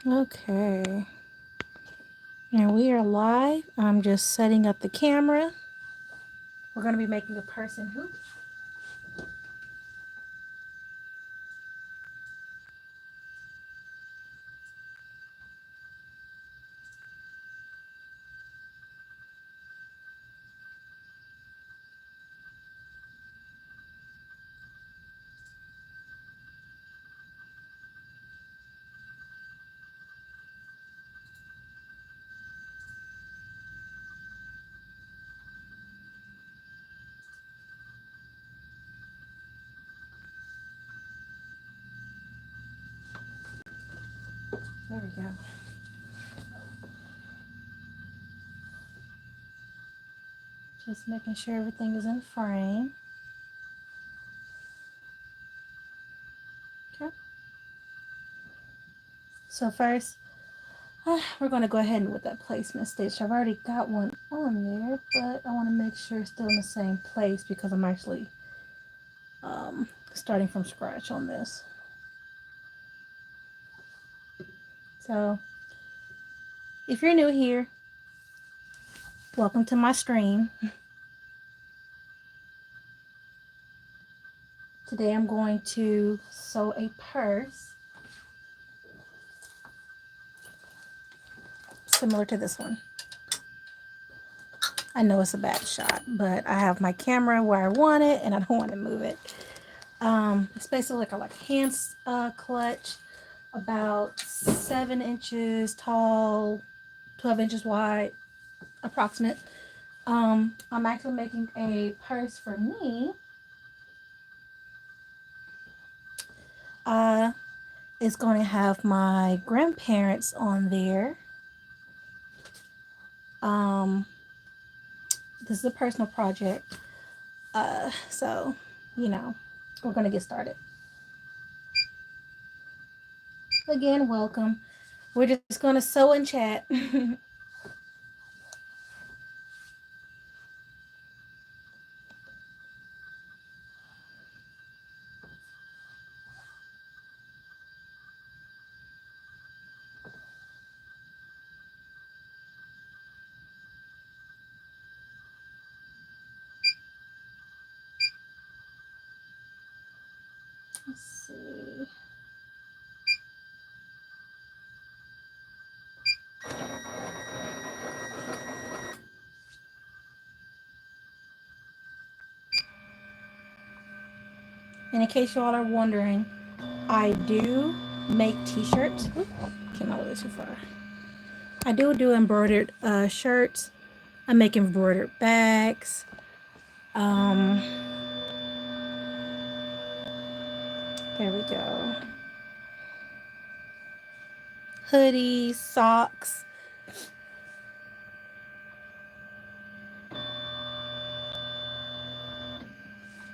Okay. And we are live. I'm just setting up the camera. We're going to be making a person hoop. There we go. Just making sure everything is in frame. Okay. So first, we're going to go ahead and with that placement stitch. I've already got one on there, but I want to make sure it's still in the same place because I'm actually starting from scratch on this. So if you're new here, welcome to my stream. Today I'm going to sew a purse similar to this one. I know it's a bad shot, but I have my camera where I want it and I don't want to move it. It's basically like a hand clutch, about 7 inches tall, 12 inches wide, approximate. I'm actually making a purse for me. It's going to have my grandparents on there. This is a personal project. So, you know, we're going to get started. Again, welcome. We're just going to sew and chat. Let's see. And in case you all are wondering, I do make t-shirts. Came out a little too far. I do embroidered shirts. I make embroidered bags. There we go. Hoodies, socks.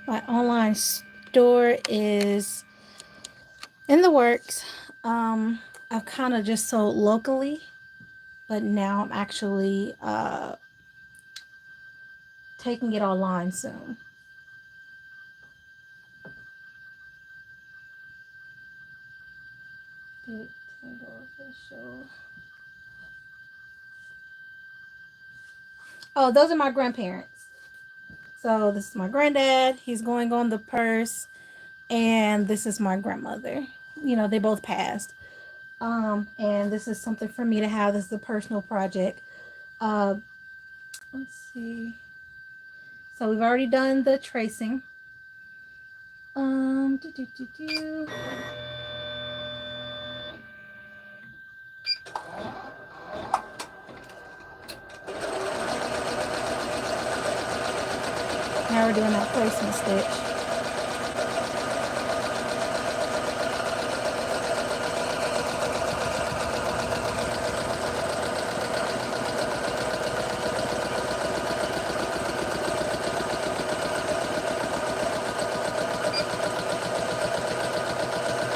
My online store is in the works. I've kind of just sold locally, but now I'm actually taking it online soon. Oh, those are my grandparents. So this is my granddad. He's going on the purse. And this is my grandmother. You know, they both passed. And this is something for me to have. This is a personal project. Let's see. So we've already done the tracing. Now we're doing that placement stitch.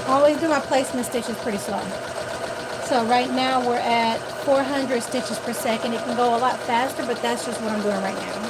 I always do my placement stitches pretty slow. So right now we're at 400 stitches per second. It can go a lot faster, but that's just what I'm doing right now.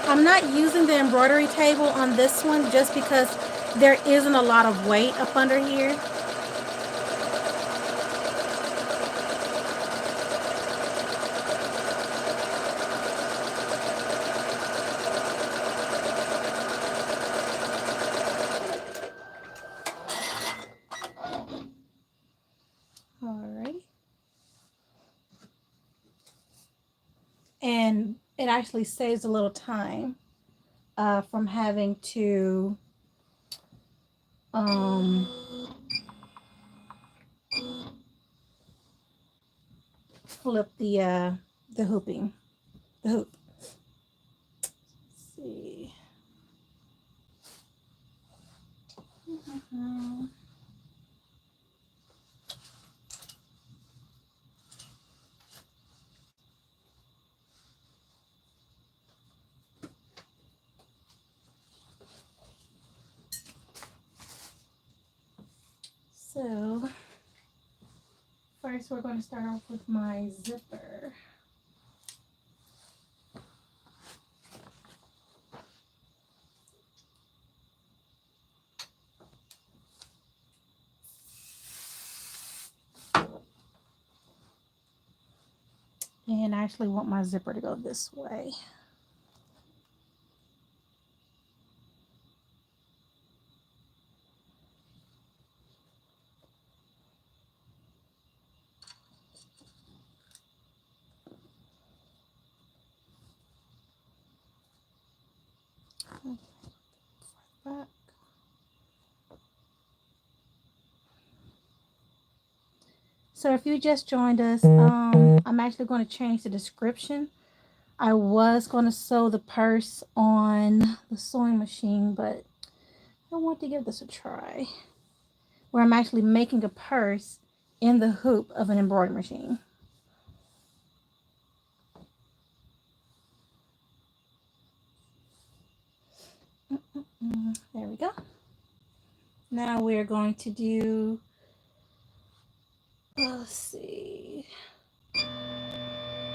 I'm not using the embroidery table on this one just because there isn't a lot of weight up under here. Alrighty. And it actually saves a little time from having to flip the hooping, the hoop. Let's see. So first we're going to start off with my zipper. And I actually want my zipper to go this way. Back. So if you just joined us, I'm actually going to change the description. I was going to sew the purse on the sewing machine, but I want to give this a try. Where I'm actually making a purse in the hoop of an embroidery machine. There we go. Now we're going to do, let's see,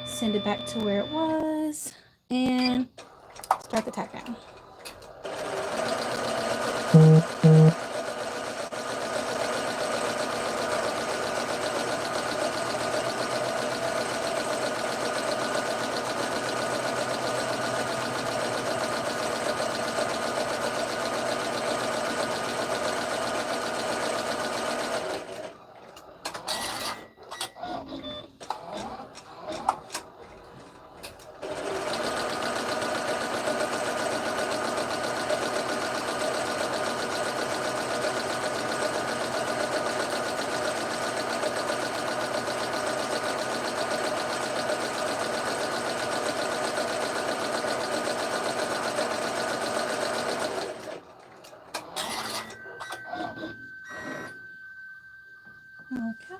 send it back to where it was and start the tack down. Okay.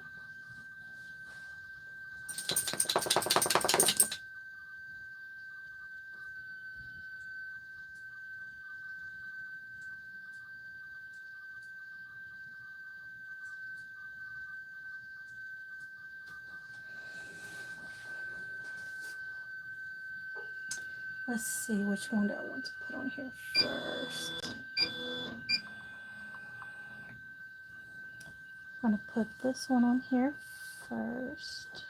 Let's see, which one do I want to put on here first? I'm going to put this one on here first.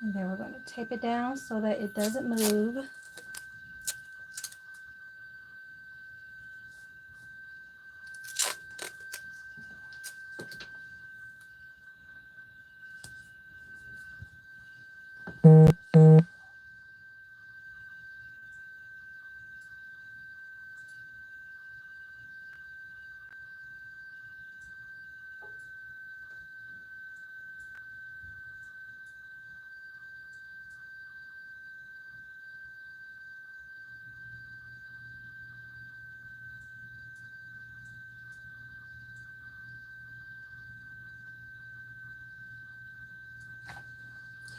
And then we're going to tape it down so that it doesn't move.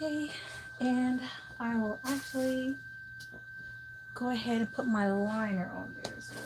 Okay, and I will actually go ahead and put my liner on there as well.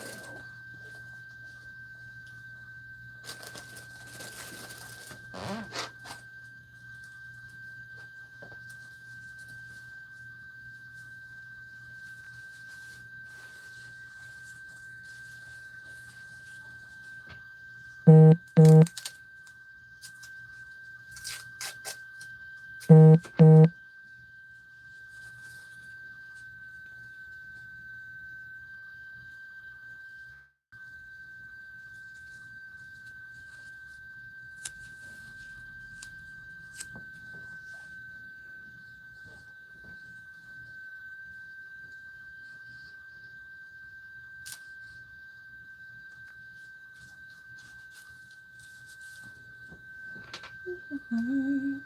Mhm.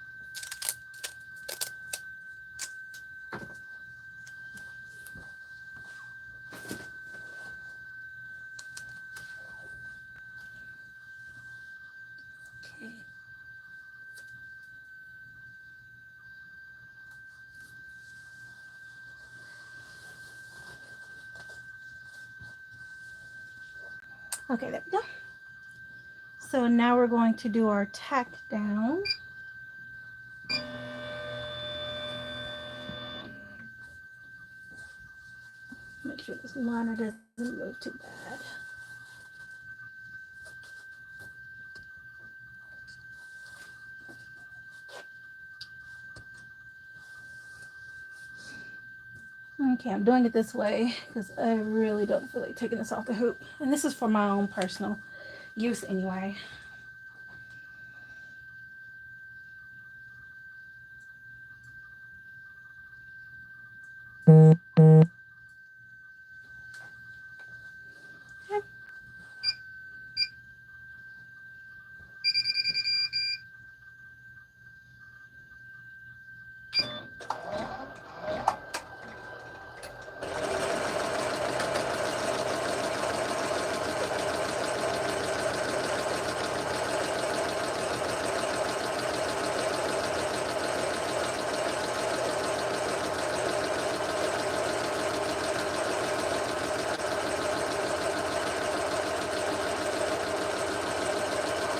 Okay. Okay, there we go. So now we're going to do our tack down. Make sure this liner doesn't move too bad. Okay, I'm doing it this way because I really don't feel like taking this off the hoop. And this is for my own personal use anyway.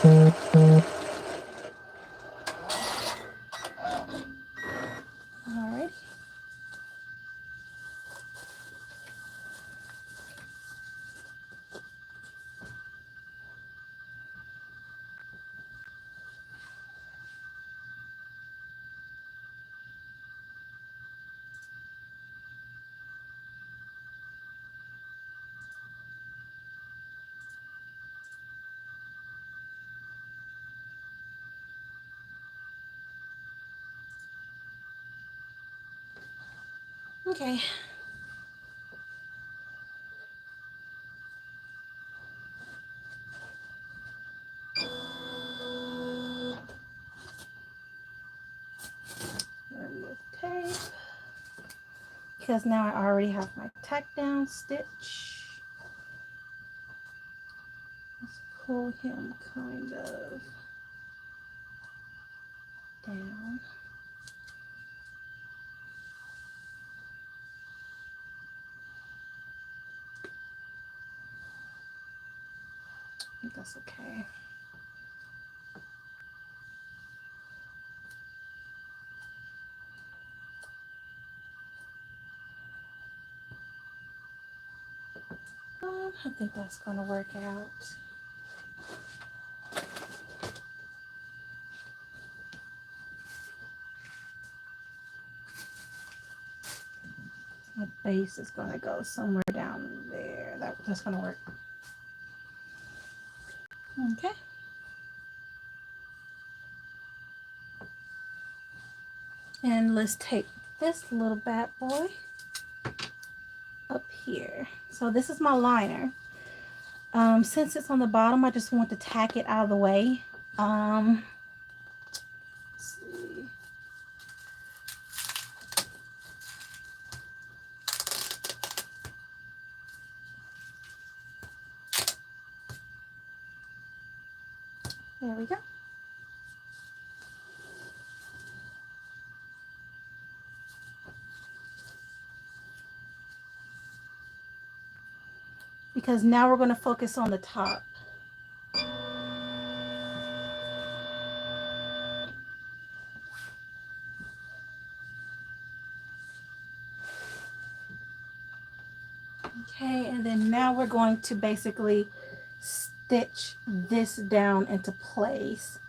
Okay. Alright. Okay. Remove tape. Because now I already have my tack down stitch. Let's pull him kind of down. I think that's okay. I think that's going to work out. My base is going to go somewhere down there. That's going to work. Okay. And let's take this little bad boy up here. So this is my liner. Since it's on the bottom, I just want to tack it out of the way. Let's see. There we go. because now we're going to focus on the top. Okay, and then now we're going to basically stitch this down into place.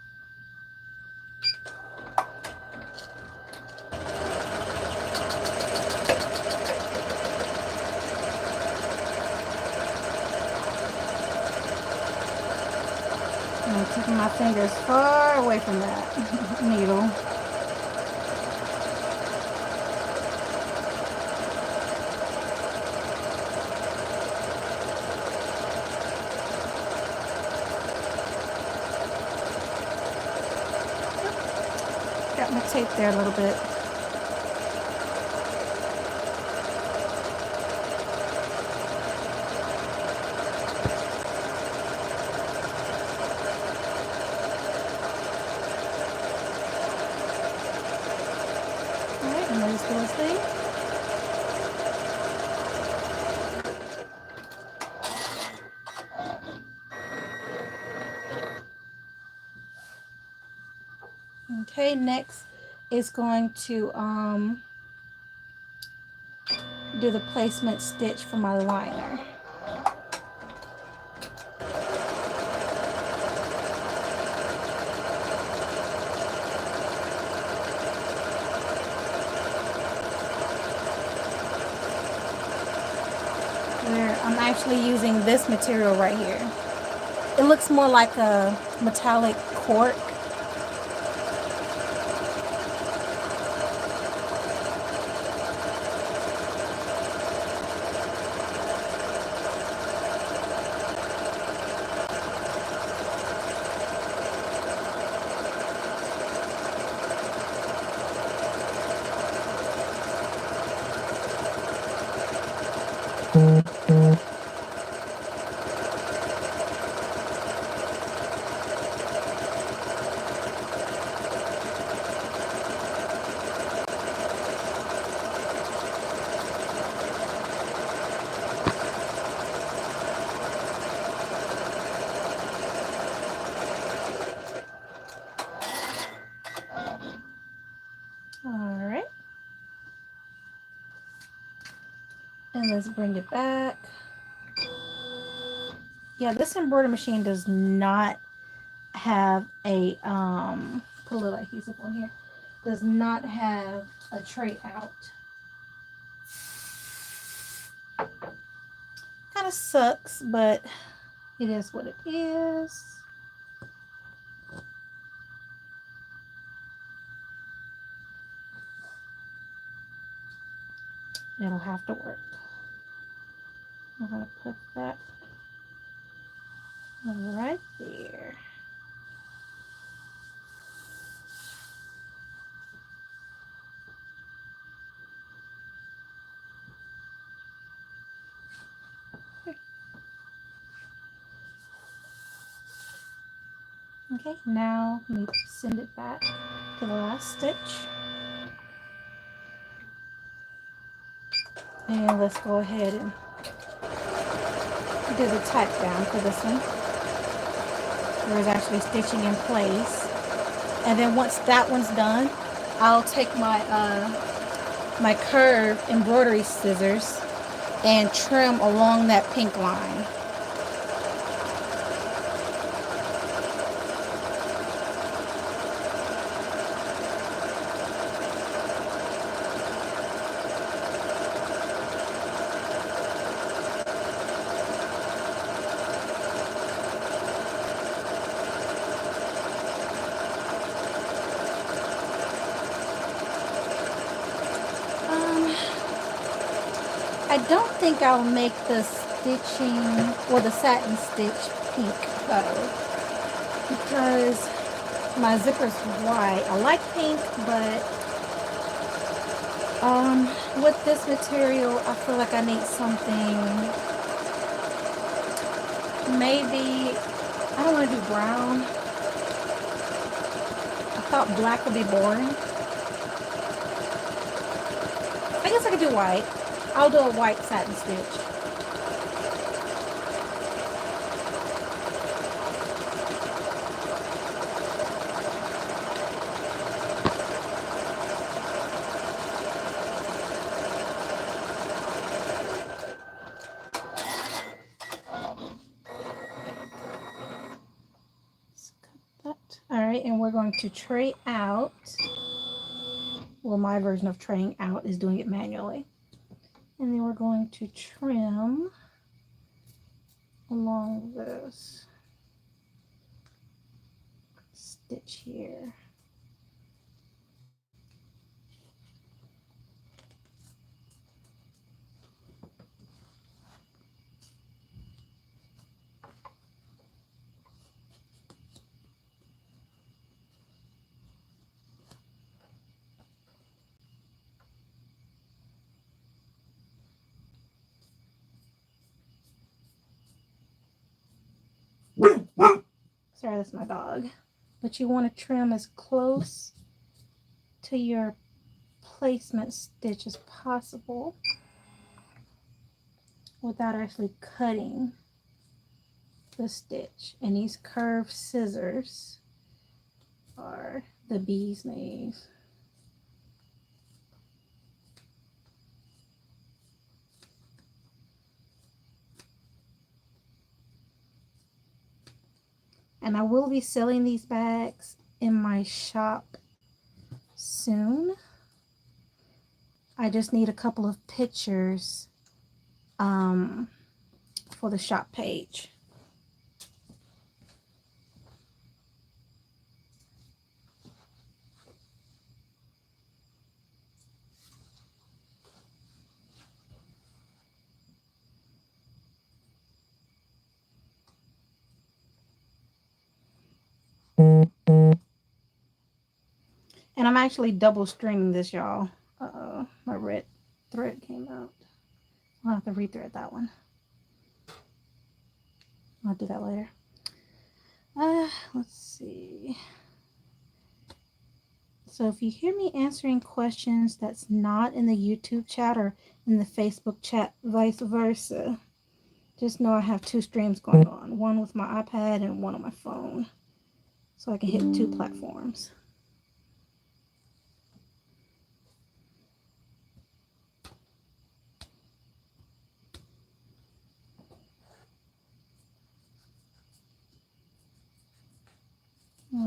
I'm keeping my fingers far away from that needle. Got my tape there a little bit. Alright, and there's this thing. Okay, next is going to do the placement stitch for my liner. Where I'm actually using this material right here. It looks more like a metallic cork. Alright. And let's bring it back. Yeah, this embroidery machine does not have a put a little adhesive on here. Does not have a tray out. Kind of sucks, but it is what it is. It'll have to work. I'm gonna put that right there. Okay, now let me send it back to the last stitch. And let's go ahead and do the tack down for this one. Where it's actually stitching in place. And then once that one's done, I'll take my my curved embroidery scissors and trim along that pink line. I don't think I'll make the stitching or the satin stitch pink though, because my zipper's white. I like pink, but with this material, I feel like I need something. Maybe I don't want to do brown. I thought black would be boring. I guess I could do white. I'll do a white satin stitch. going to tray out. Well, my version of traying out is doing it manually. And then we're going to trim along this stitch here. Sorry, that's my dog. But you want to trim as close to your placement stitch as possible without actually cutting the stitch. And these curved scissors are the bee's knees. And I will be selling these bags in my shop soon. I just need a couple of pictures for the shop page. And I'm actually double stringing this, y'all. Uh-oh, my red thread came out. I'll have to rethread that one. I'll do that later. Let's see. So if you hear me answering questions that's not in the YouTube chat or in the Facebook chat, vice versa, just know I have two streams going on. One with my iPad and one on my phone. So I can hit two platforms.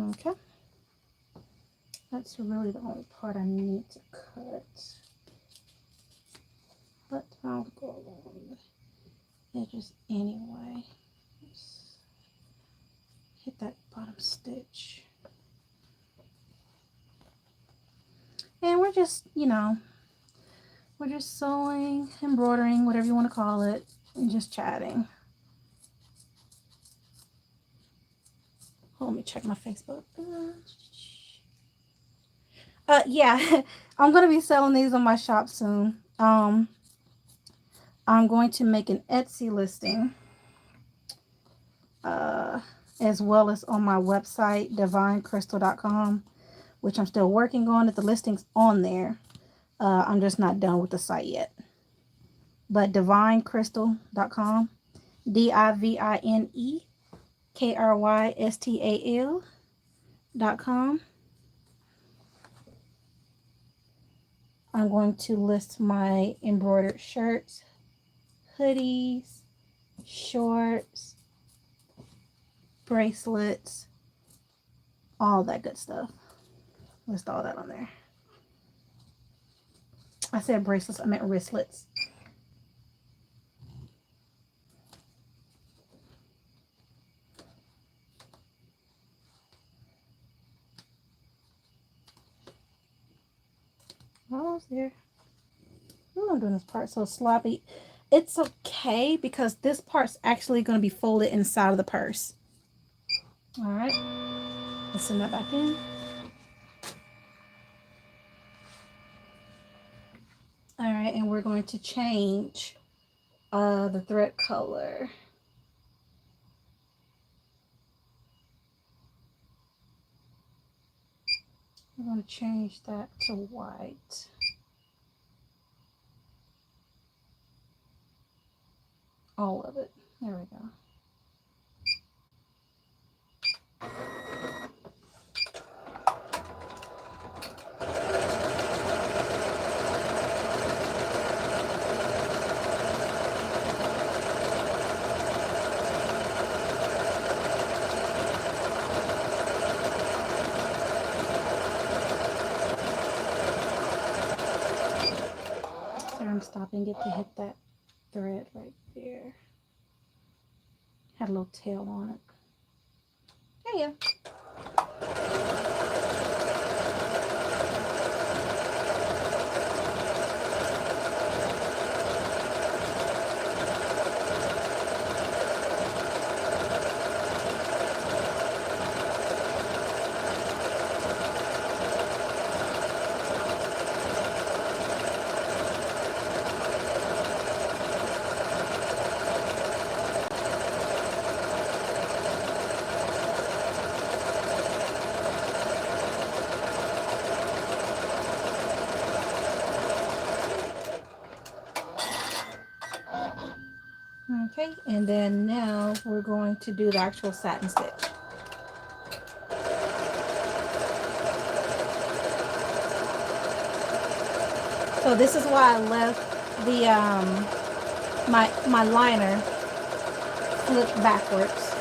Okay. That's really the only part I need to cut. But I'll go along the edges anyway. Let's hit that bottom stitch. And we're just, we're just sewing, embroidering, whatever you want to call it, and just chatting. Let me check my Facebook. Yeah, I'm going to be selling these on my shop soon. I'm going to make an Etsy listing, as well as on my website, divinecrystal.com, which I'm still working on. The listing's on there. I'm just not done with the site yet. But divinecrystal.com, DIVINEKRYSTAL.com. I'm going to list my embroidered shirts, hoodies, shorts, bracelets, all that good stuff. List all that on there. I said bracelets, I meant wristlets. Almost there. I'm doing this part so sloppy. It's okay because this part's actually going to be folded inside of the purse. All right. Let's send that back in. All right, and we're going to change the thread color. I'm going to change that to white. All of it. There we go. stopping it to hit that thread right there. Had a little tail on it. There you go. Okay, and then now we're going to do the actual satin stitch. So this is why I left the my liner flipped backwards.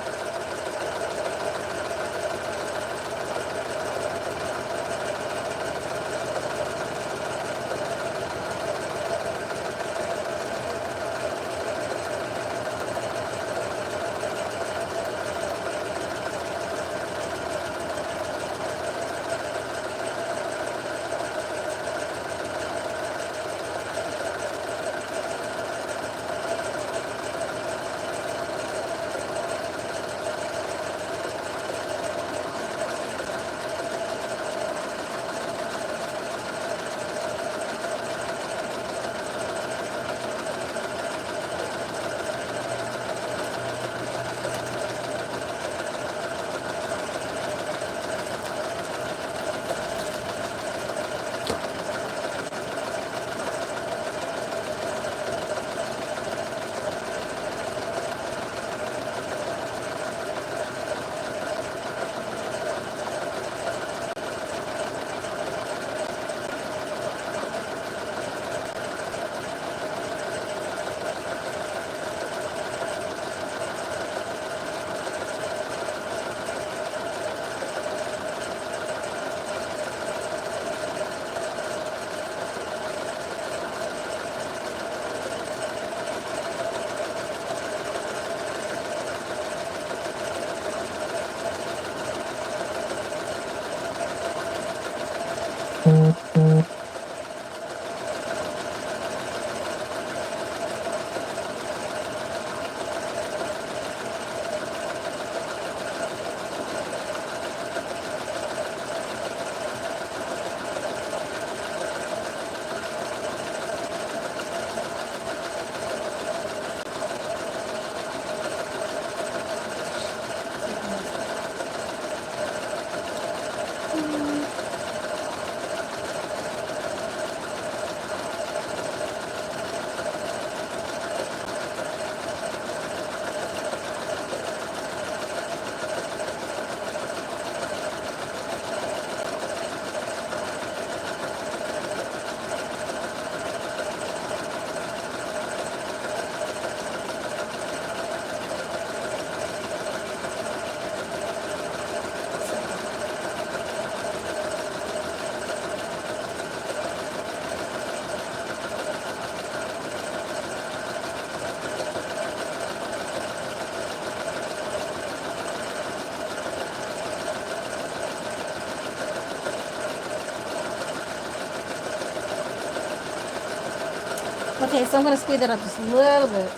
Okay, so I'm going to speed that up just a little bit.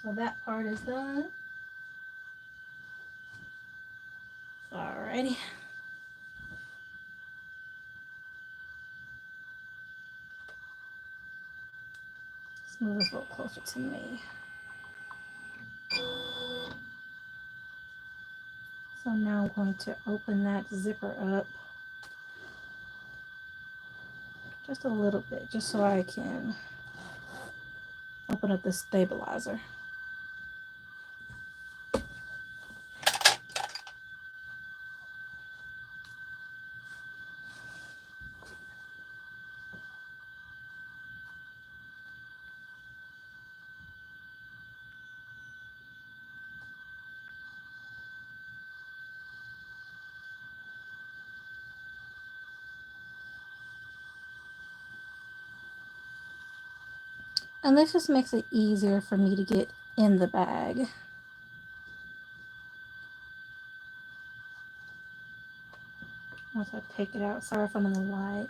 So that part is done. Alrighty. Let's move this a little closer to me. So now I'm going to open that zipper up just a little bit, just so I can open up the stabilizer. And this just makes it easier for me to get in the bag. Once I take it out, sorry if I'm in the light.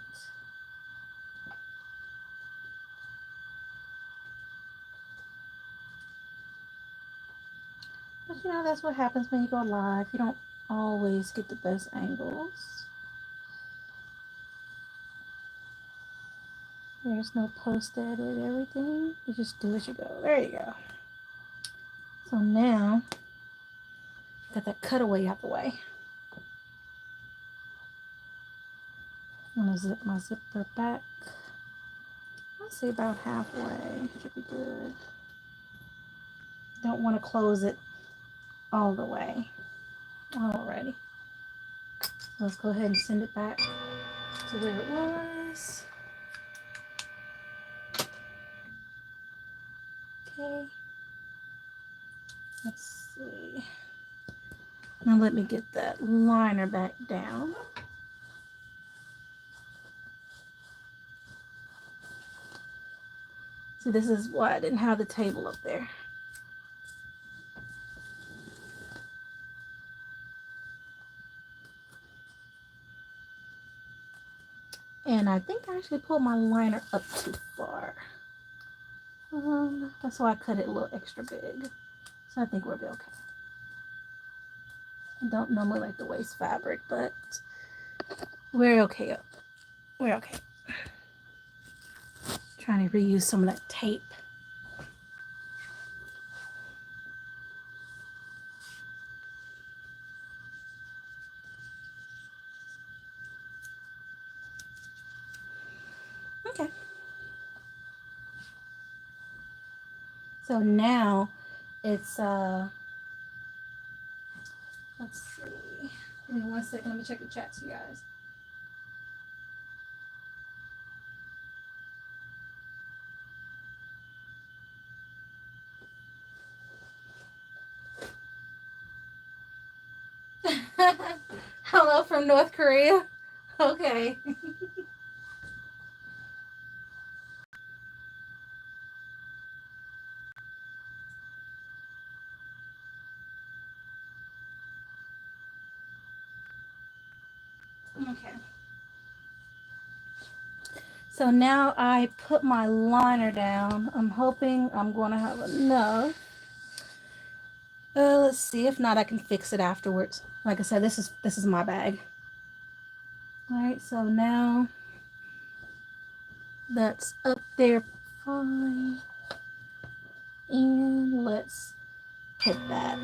But you know, that's what happens when you go live. You don't always get the best angles. There's no post-edit, everything. You just do as you go. There you go. So now, got that cutaway out the way. I'm gonna zip my zipper back. I'll say about halfway. Should be good. Don't want to close it all the way. Alrighty. Let's go ahead and send it back to where it was. Okay. Let's see. Now let me get that liner back down. See, this is why I didn't have the table up there. And I think I actually pulled my liner up too far. That's why I cut it a little extra big. So I think we'll be okay. I don't normally like the waist fabric, but we're okay. We're okay. Trying to reuse some of that tape. Okay. So now it's let's see. Give me 1 second. Let me check the chats, you guys. Hello from North Korea. Okay. Okay. So now I put my liner down. I'm hoping I'm going to have enough. Let's see. If not, I can fix it afterwards. Like I said, this is my bag. All right. So now that's up there fine. And let's hit that.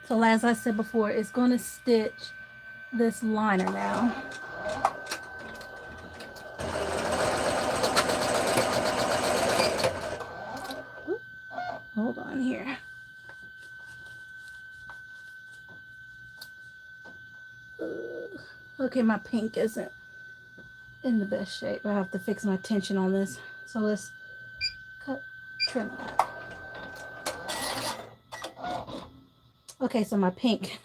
So as I said before, it's going to stitch this liner now. Hold on here. Okay, my pink isn't in the best shape. I have to fix my tension on this. So let's trim that. Okay, so my pink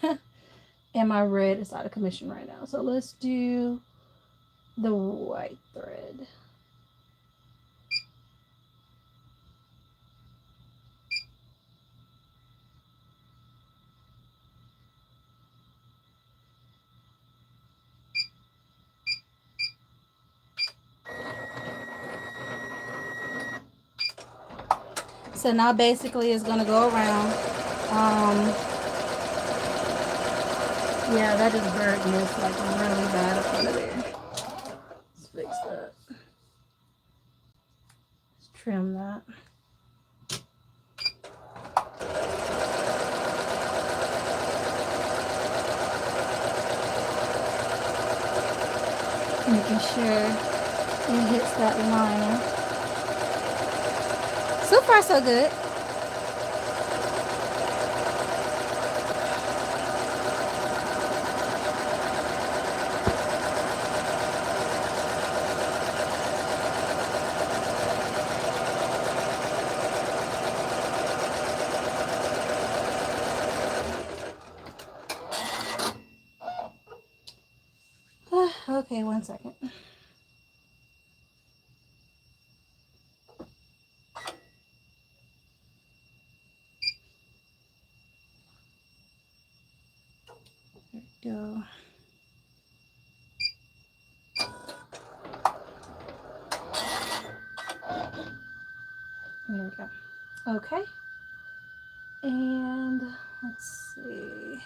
and my red is out of commission right now. So let's do the white thread. So now basically it's going to go around. Yeah, that just bird nest like really bad up under there. Let's fix that. Let's trim that. Making sure it hits that liner. So far, so good. Okay, 1 second. There we go. There we go. Okay. And let's see.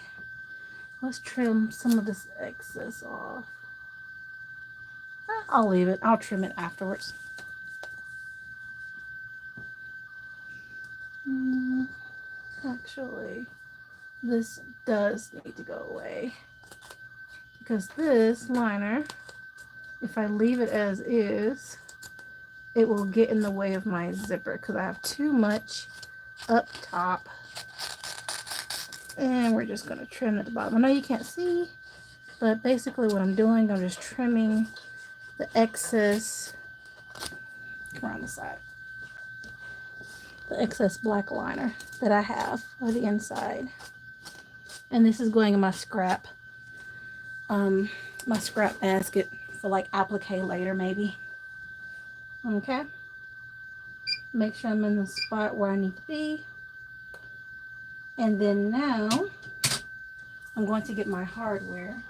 Let's trim some of this excess off. I'll leave it. I'll trim it afterwards. Actually, this does need to go away. Because this liner, if I leave it as is, it will get in the way of my zipper because I have too much up top. And we're just going to trim at the bottom. I know you can't see, but basically what I'm doing, I'm just trimming the excess. Come around the side. The excess black liner that I have on the inside. And this is going in my scrap basket for like applique later maybe. Okay. Make sure I'm in the spot where I need to be. And then now I'm going to get my hardware.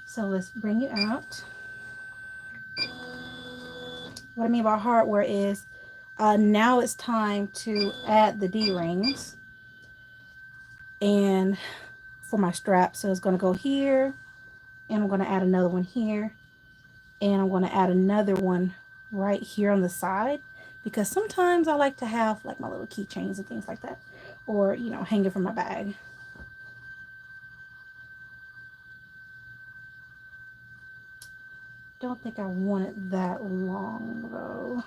So let's bring it out. What I mean by hardware is now it's time to add the D-rings and for my strap. So it's going to go here, and I'm going to add another one here, and I'm going to add another one right here on the side, because sometimes I like to have like my little keychains and things like that, or you know, hanging from my bag. Don't think I want it that long though,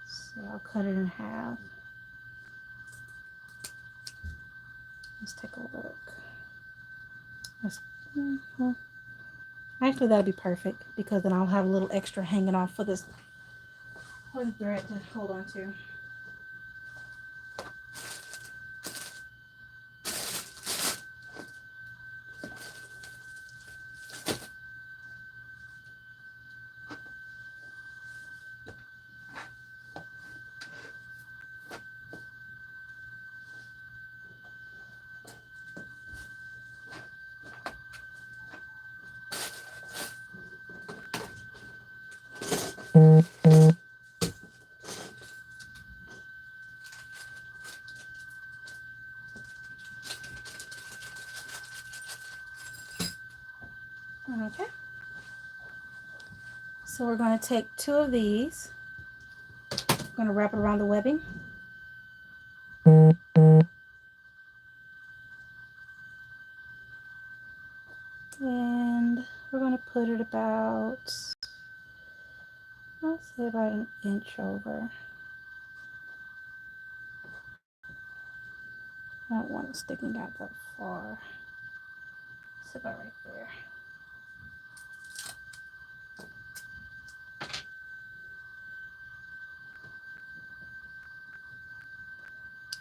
so I'll cut it in half. Let's take a look. Actually, that'd be perfect because then I'll have a little extra hanging off for this thread to hold on to. Okay. So we're going to take 2 of these. I'm going to wrap it around the webbing. And we're going to put it about, let's say about 1 inch over. I don't want it sticking out that far. It's about right there.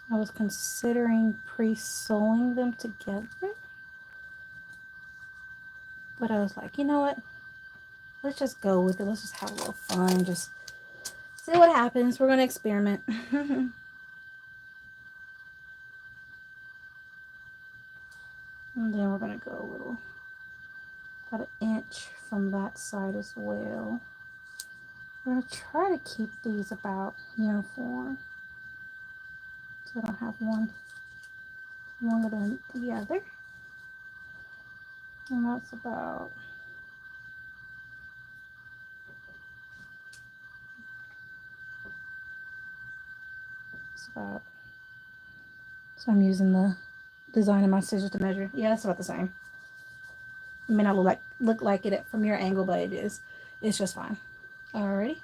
I was considering pre-sewing them together, but I was like, you know what? let's just go with it. Let's just have a little fun. Just see what happens. We're going to experiment. And then we're going to go a little, about an inch from that side as well. We're going to try to keep these about uniform, so I don't have one longer than the other. And that's about, so I'm using the design of my scissors to measure. Yeah, that's about the same. It may not look like it from your angle, but it is. It's just fine. Alrighty.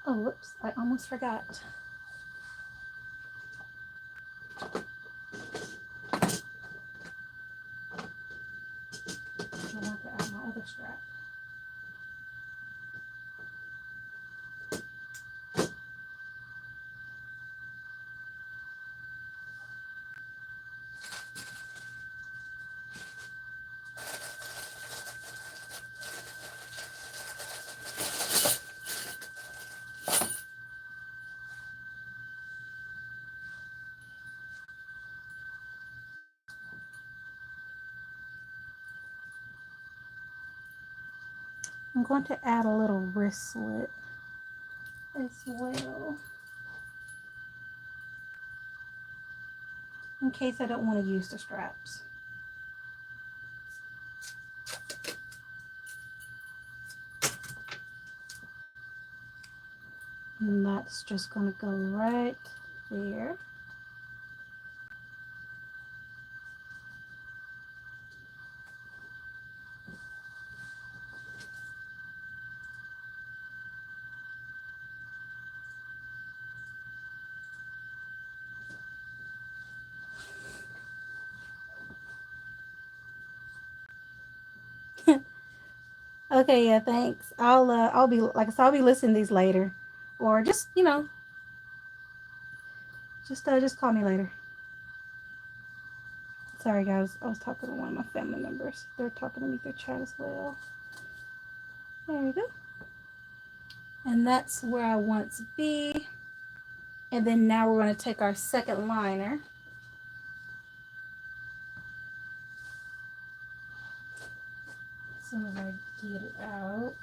Oh, whoops, I almost forgot. I want to add my other strap. I'm going to add a little wristlet as well, in case I don't want to use the straps. And that's just going to go right there. Okay, yeah, thanks. I'll be, like I said, I'll be listening to these later, or just just call me later. Sorry guys, I was talking to one of my family members. They're talking to me through chat as well. There we go. And that's where I want it to be. And then now we're going to take our second liner. As soon as I get it out.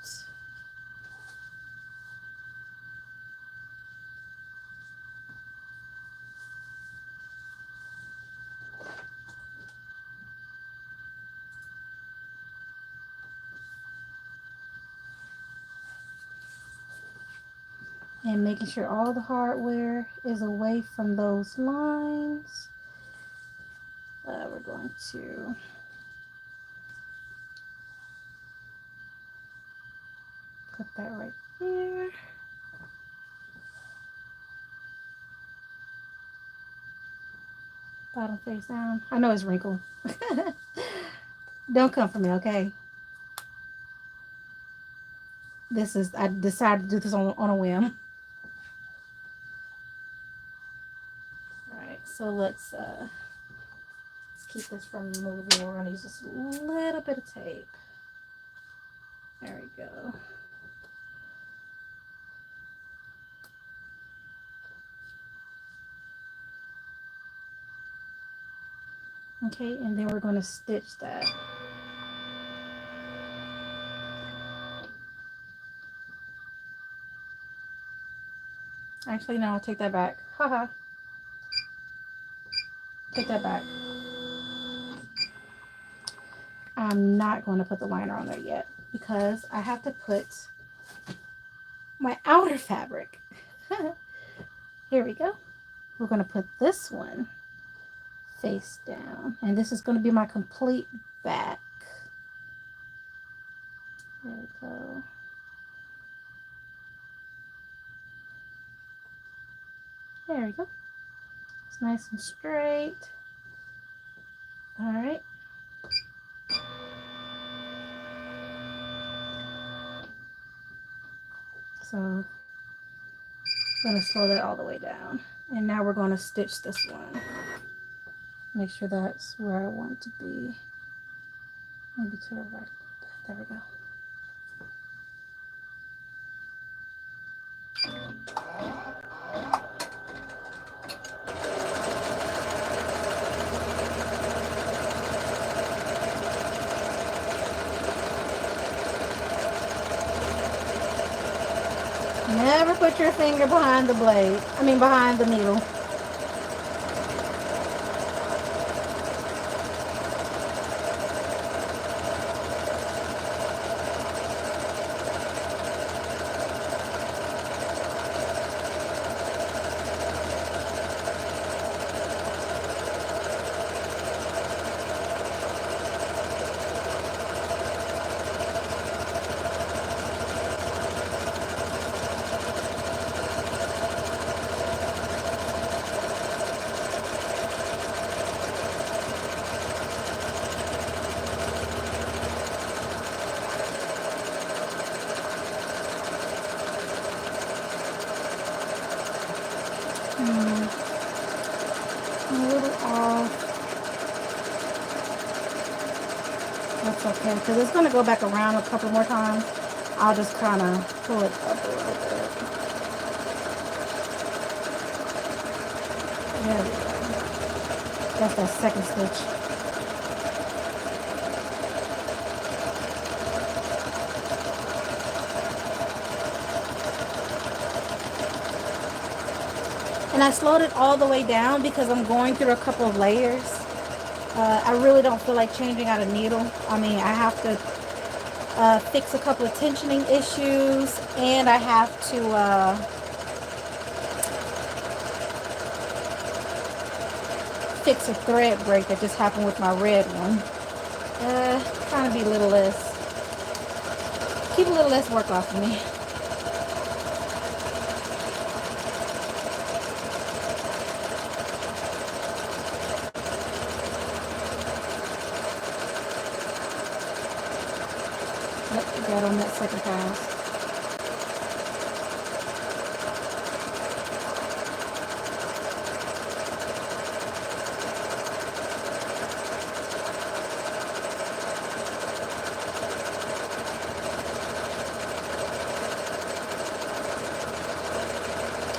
And making sure all the hardware is away from those lines. We're going to put that right there. Bottom face down. I know it's wrinkled. Don't come for me, okay? I decided to do this on a whim. Alright, so let's keep this from moving. We're going to use just a little bit of tape. There we go. Okay, and then we're going to stitch that. Actually, no, I'll take that back. Haha. Take that back. I'm not going to put the liner on there yet because I have to put my outer fabric. Here we go. We're going to put this one face down, and this is going to be my complete back. There we go. There we go. It's nice and straight. All right. So I'm going to slow that all the way down. And now we're going to stitch this one. Make sure that's where I want it to be. Maybe to the right. There we go. Never put your finger behind the blade. I mean behind the needle. A little off. That's okay, because it's going to go back around a couple more times. I'll just kind of pull it up a little bit. There we go. That's that second stitch. And I slowed it all the way down because I'm going through a couple of layers. I really don't feel like changing out a needle. I mean, I have to fix a couple of tensioning issues, and I have to fix a thread break that just happened with my red one. Trying to be a little less, keep a little less work off of me. That on that second pass.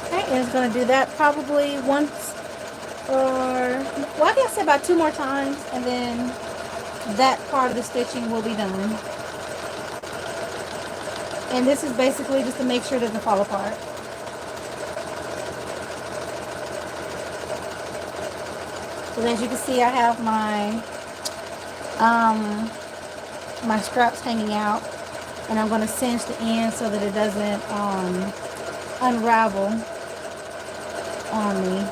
Okay, and it's going to do that probably once or, well, I guess about 2 more times, and then that part of the stitching will be done. And this is basically just to make sure it doesn't fall apart. So as you can see, I have my straps hanging out, and I'm going to cinch the end so that it doesn't unravel on me.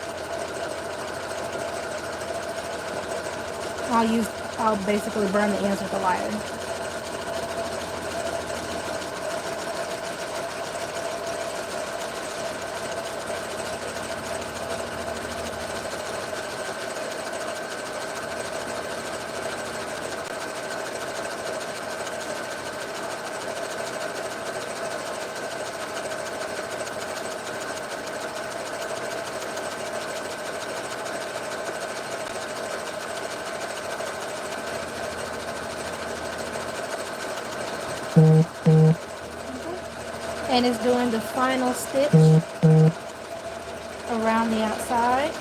I'll basically burn the ends with a lighter. And it's doing the final stitch around the outside.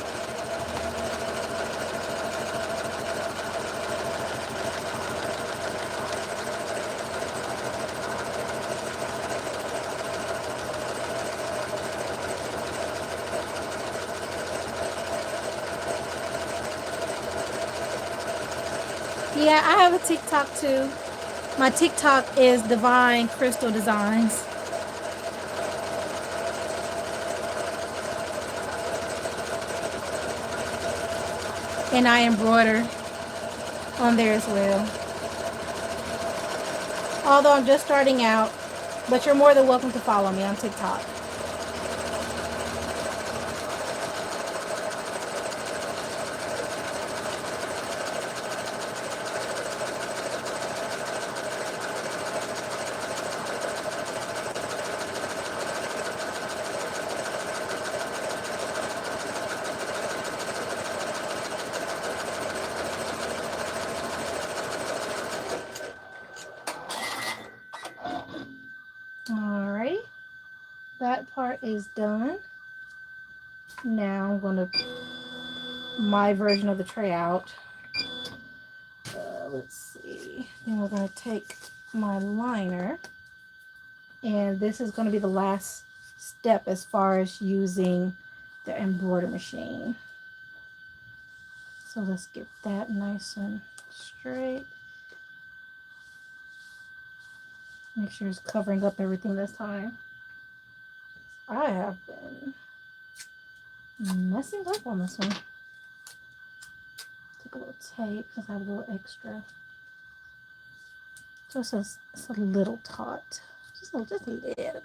Yeah, I have a TikTok too. My TikTok is Divine Crystal Designs. And I embroider on there as well. Although I'm just starting out, but you're more than welcome to follow me on TikTok. Alrighty, that part is done. Now I'm going to my version of the tray out. Let's see. Then we're going to take my liner, and this is going to be the last step as far as using the embroidery machine. So let's get that nice and straight. Make sure it's covering up everything this time. I have been messing up on this one. Take a little tape because I have a little extra. Just it's a little taut. Just a little bit.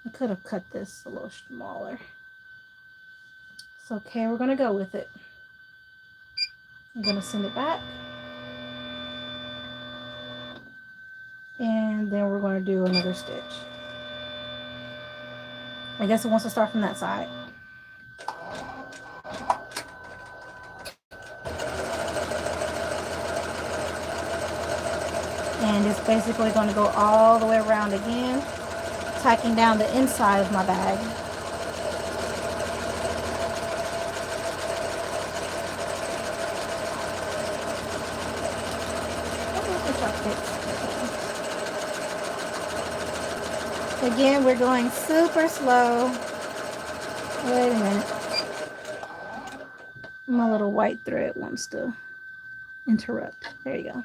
I could have cut this a little smaller. It's okay, we're gonna go with it. I'm gonna send it back. And then we're gonna do another stitch. I guess it wants to start from that side. And it's basically going to go all the way around again, tacking down the inside of my bag. Again, we're going super slow. Wait a minute. My little white thread wants to interrupt. There you go.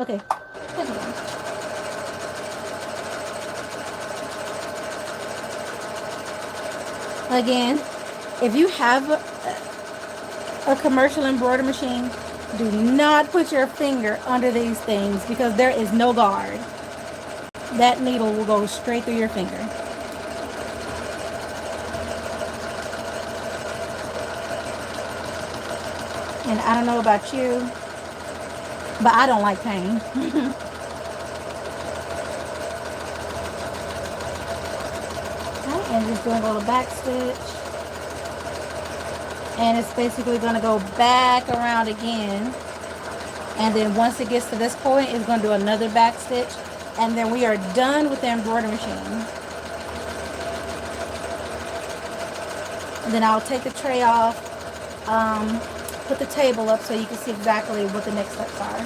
Okay. Again, if you have a commercial embroidery machine, do not put your finger under these things because there is no guard. That needle will go straight through your finger. And I don't know about you, but I don't like pain. And just doing a little back stitch. And it's basically going to go back around again. And then once it gets to this point, it's going to do another back stitch. And then we are done with the embroidery machine. And then I'll take the tray off, put the table up so you can see exactly what the next steps are.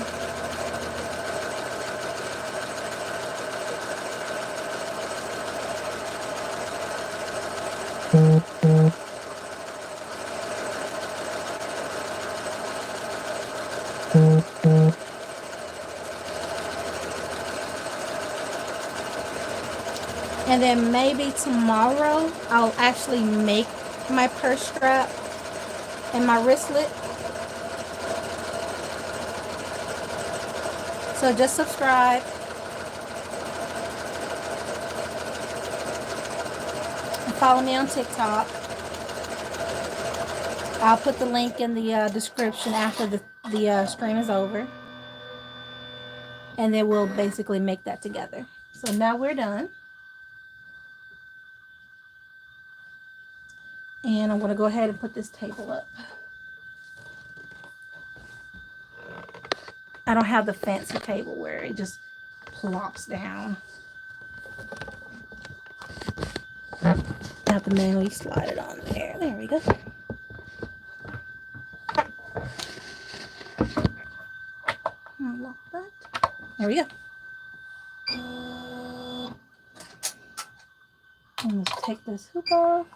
And then maybe tomorrow I'll actually make my purse strap and my wristlet. So just subscribe. And follow me on TikTok. I'll put the link in the description after the stream is over. And then we'll basically make that together. So now we're done. And I'm going to go ahead and put this table up. I don't have the fancy table where it just plops down. I have to manually slide it on there. There we go. Unlock that. There we go. And let's take this hoop off.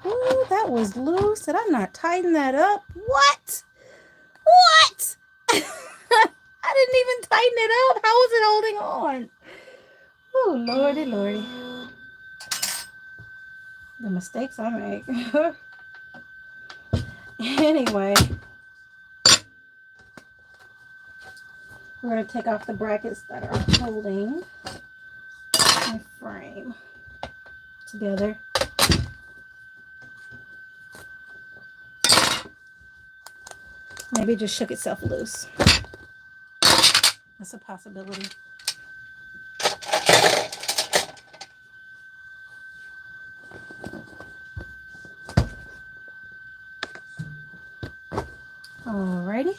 Ooh, that was loose. Did I not tighten that up? What? What? I didn't even tighten it up. How was it holding on? Oh, lordy, lordy. The mistakes I make. Anyway. We're going to take off the brackets that are holding my frame together. Maybe it just shook itself loose. That's a possibility. Alrighty.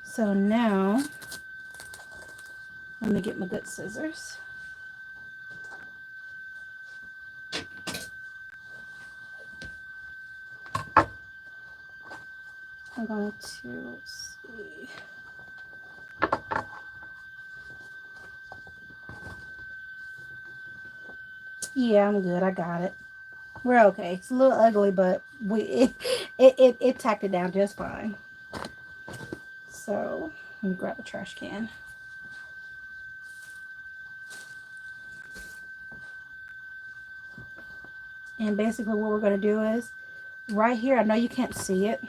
So now, let me get my good scissors. I'm going to, let's see. Yeah, I'm good. I got it. We're okay. It's a little ugly, but it tacked it down just fine. So let me grab a trash can. And basically what we're going to do is right here, I know you can't see it,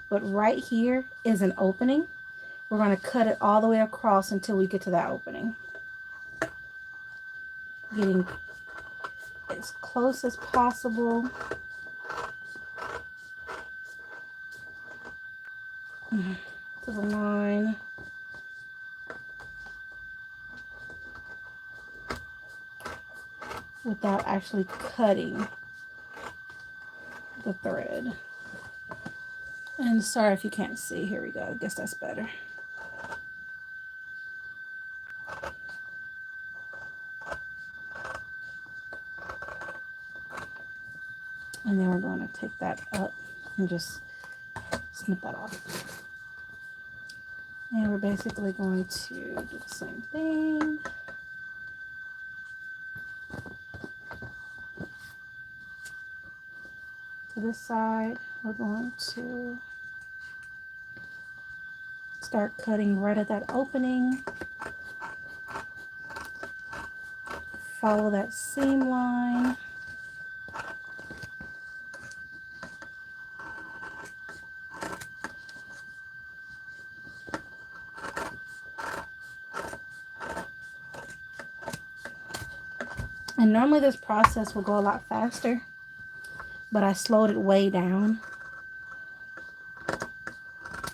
but right here is an opening. We're going to cut it all the way across until we get to that opening. Getting as close as possible. To the line. Without actually cutting the thread. And sorry if you can't see. Here we go. I guess that's better. And then we're going to take that up and just snip that off. And we're basically going to do the same thing. To this side, we're going to start cutting right at that opening. Follow that seam line. And normally this process will go a lot faster, but I slowed it way down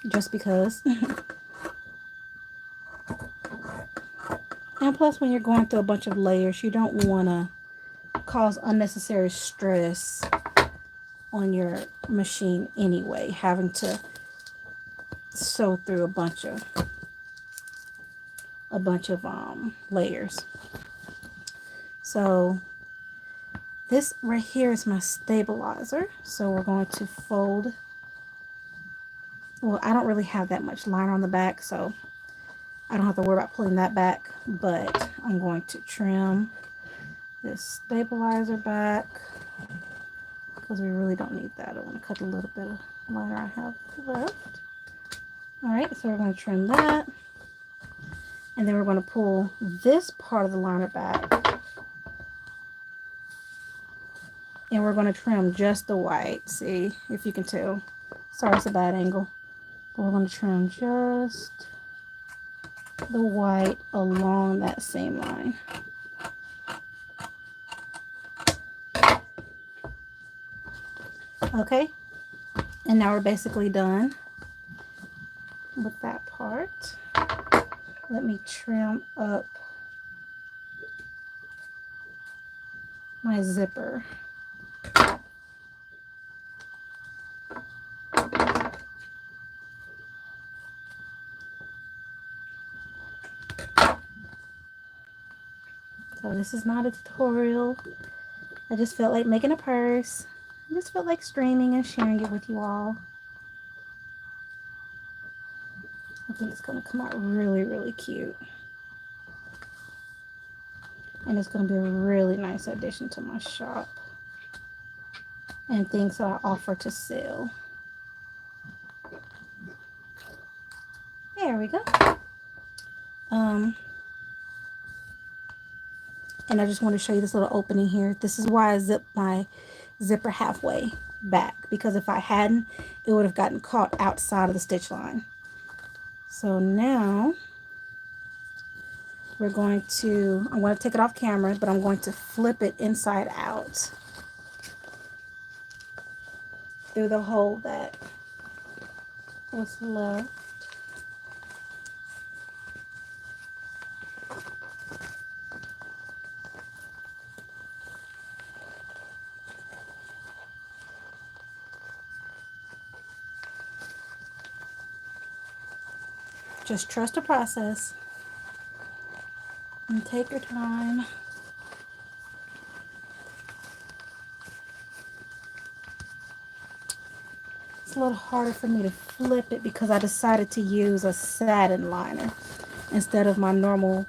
just because. And plus, when you're going through a bunch of layers, you don't want to cause unnecessary stress on your machine anyway, having to sew through a bunch of layers. So this right here is my stabilizer. So we're going to fold. Well, I don't really have that much liner on the back, so I don't have to worry about pulling that back, but I'm going to trim this stabilizer back because we really don't need that. I want to cut a little bit of liner I have left. All right, so we're going to trim that. And then we're going to pull this part of the liner back. And we're going to trim just the white. See if you can tell. Sorry, it's a bad angle. But we're going to trim just the white along that seam line. Okay. And now we're basically done with that part. Let me trim up my zipper. So this is not a tutorial. I just felt like making a purse. I just felt like streaming and sharing it with you all. I think it's going to come out really, really cute. And it's going to be a really nice addition to my shop and things that I offer to sell. There we go. And I just want to show you this little opening here. This is why I zipped my zipper halfway back, because if I hadn't, it would have gotten caught outside of the stitch line. So now I'm going to take it off camera, but I'm going to flip it inside out through the hole that was left. Just trust the process and take your time. It's a little harder for me to flip it because I decided to use a satin liner instead of my normal.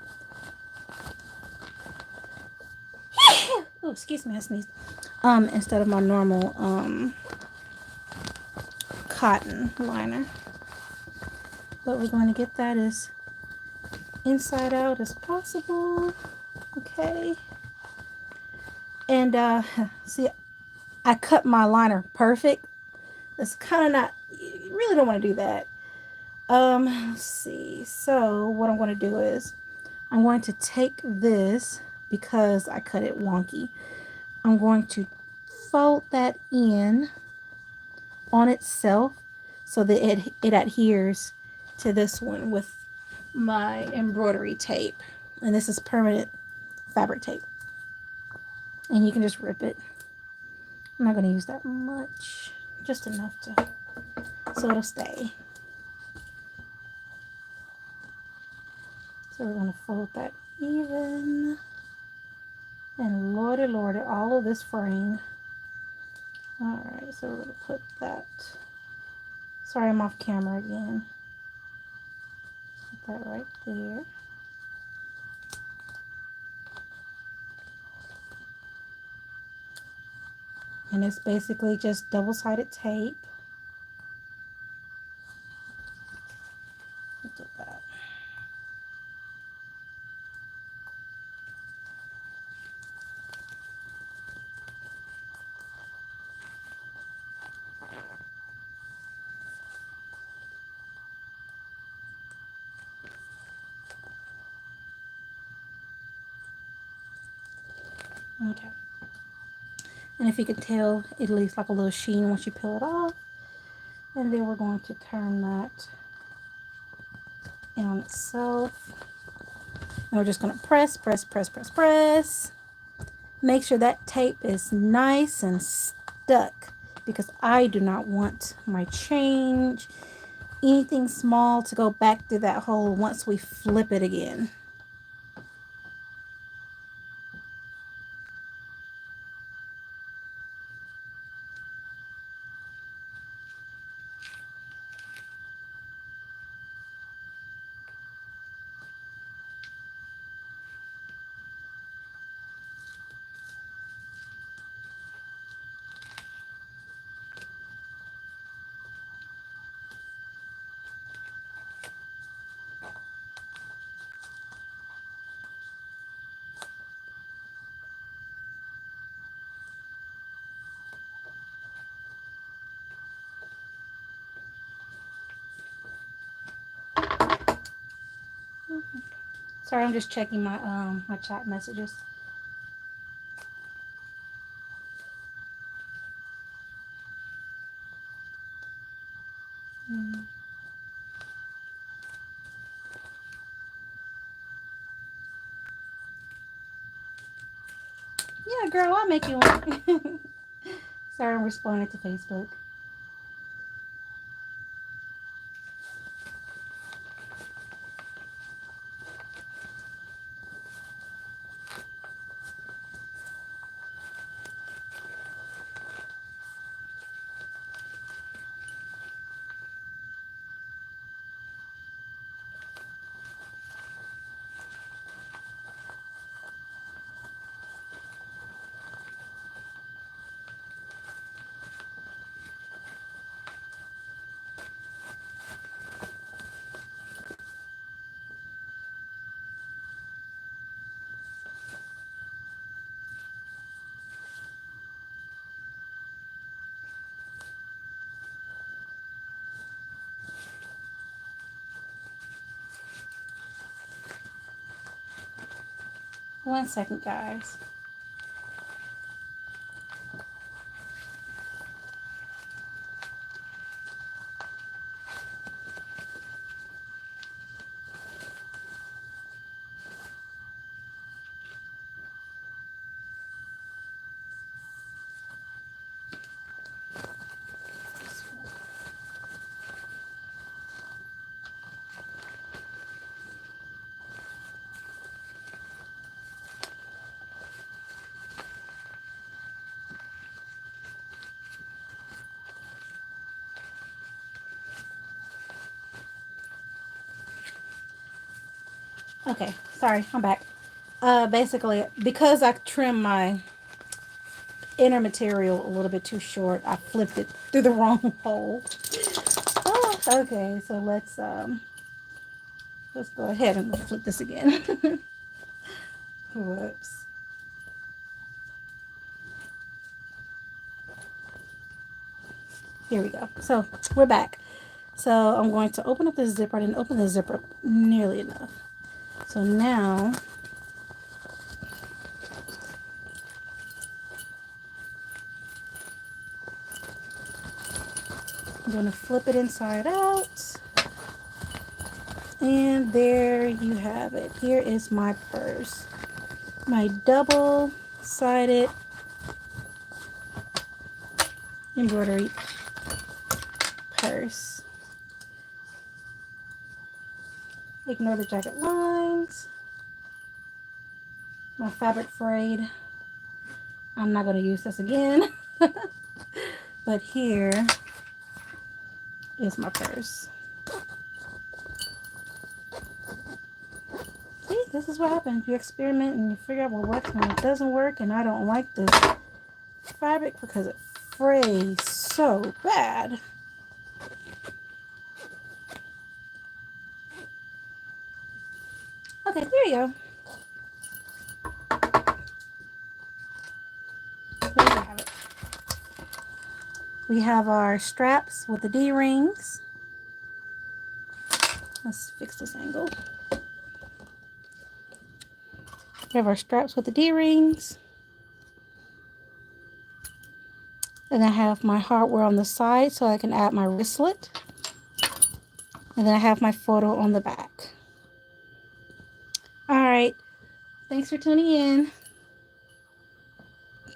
Oh, excuse me, I sneezed. Instead of my normal cotton liner. But we're going to get that as inside out as possible. Okay. And see, I cut my liner perfect. It's kind of not, you really don't want to do that. Let's see. So what I'm going to do is I'm going to take this because I cut it wonky. I'm going to fold that in on itself so that it adheres to this one with my embroidery tape. And this is permanent fabric tape. And you can just rip it. I'm not going to use that much, just enough so it'll stay. So we're going to fold that even. And lordy, lordy, all of this fraying. All right, so we're going to put that. Sorry, I'm off camera again. Put that right there. And it's basically just double-sided tape. Look at that. Okay. And if you can tell, it leaves like a little sheen once you peel it off. And then we're going to turn that in on itself. And we're just going to press, press, press, press, press. Make sure that tape is nice and stuck because I do not want my change, anything small, to go back through that hole once we flip it again. Sorry, I'm just checking my chat messages. Yeah, girl, I'll make you one. Sorry, I'm responding to Facebook. One second, guys. Okay, sorry, I'm back. Basically, because I trimmed my inner material a little bit too short, I flipped it through the wrong hole. Oh, okay, so let's go ahead and flip this again. Whoops. Here we go. So we're back. So I'm going to open up the zipper. I didn't open the zipper nearly enough. So now I'm going to flip it inside out. And there you have it. Here is my purse. My double-sided embroidery purse. Ignore the jacket lines. My fabric frayed. I'm not going to use this again. But here is my purse. See, this is what happens. You experiment and you figure out what works and it doesn't work. And I don't like this fabric because it frays so bad. Okay, there you go. There you have it. We have our straps with the D-rings. Let's fix this angle. We have our straps with the D-rings. And I have my hardware on the side so I can add my wristlet. And then I have my photo on the back. All right. Thanks for tuning in.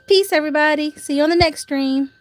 Peace, everybody. See you on the next stream.